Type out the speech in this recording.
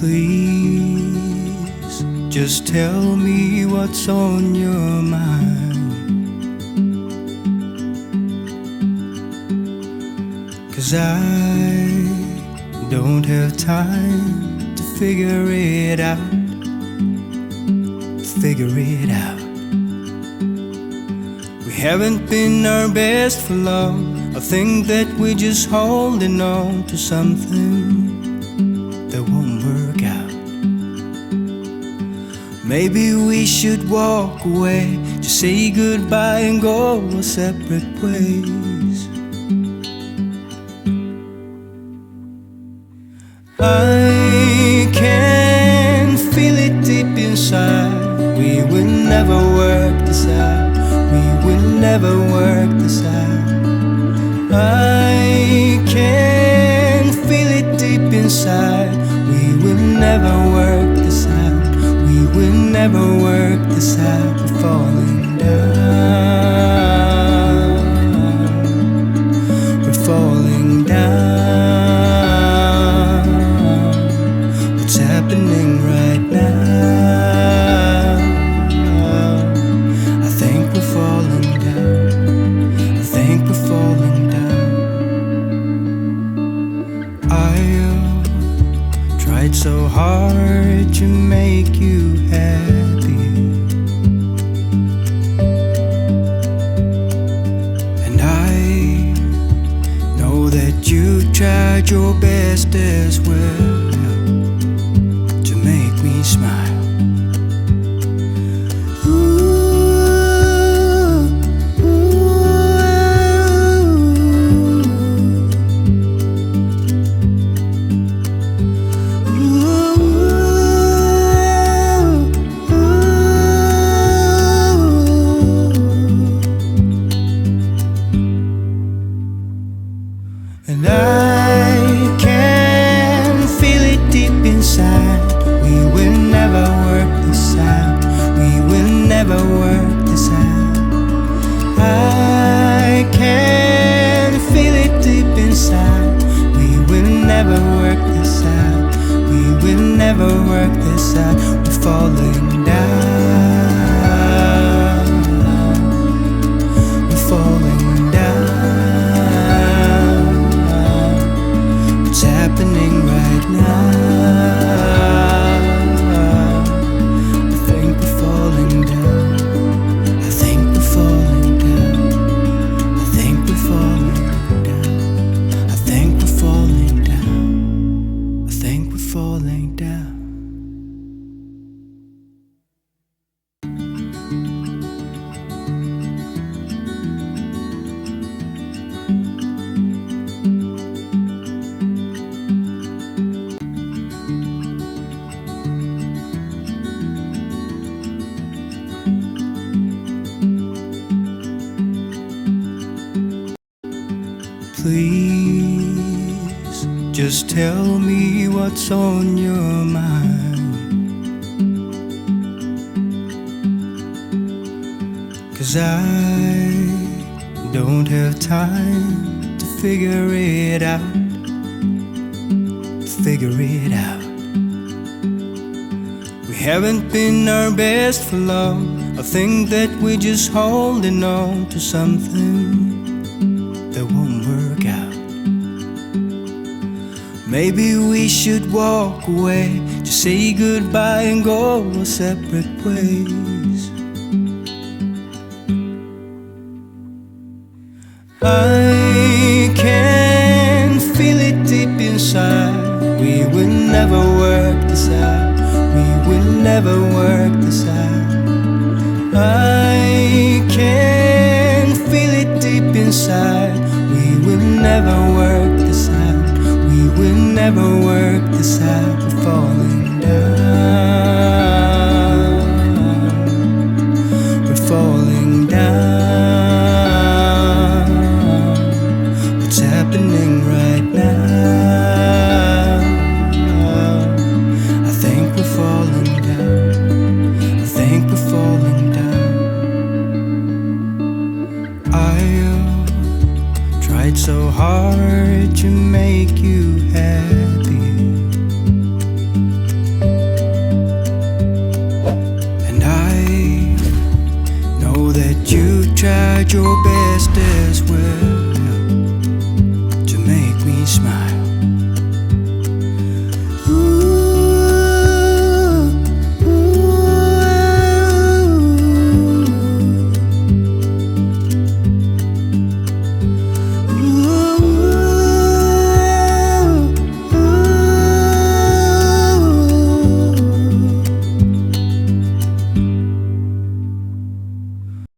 Please, just tell me what's on your mind. 'Cause I don't have time to figure it out. Figure it out. We haven't been our best for long. I think that we're just holding on to something that won't work out. Maybe we should walk away, just say goodbye and go our separate ways. I can feel it deep inside. We will never work this out. We will never work this out. I can feel it deep inside. We will never work this out. We will never work this out. We're falling down. We're falling down. What's happening right now? I think we're falling down. I think we're falling down. I tried so hard to make you happy, and I know that you tried your best as well to make me smile. And I can feel it deep inside. We will never work this out. We will never work this out. I can feel it deep inside. We will never work this out. We will never work this out. We're falling down. We're falling down. What's happening right now? I think we're falling down. I think we're falling down. I think we're falling down. I think we're falling down. I think we're falling down. Please, just tell me what's on your mind. 'Cause I don't have time to figure it out. Figure it out. We haven't been our best for long. I think that we're just holding on to something that won't work out. Maybe we should walk away, just say goodbye and go our separate ways. I can feel it deep inside. We will never work this out. We will never work this out. I can feel it deep inside. We will never work this out. We will never work this out. We're falling down. We're falling down. What's happening right now? I think we're falling down. I think we're falling down. I tried so hard to make you happy, your best as well to make me smile.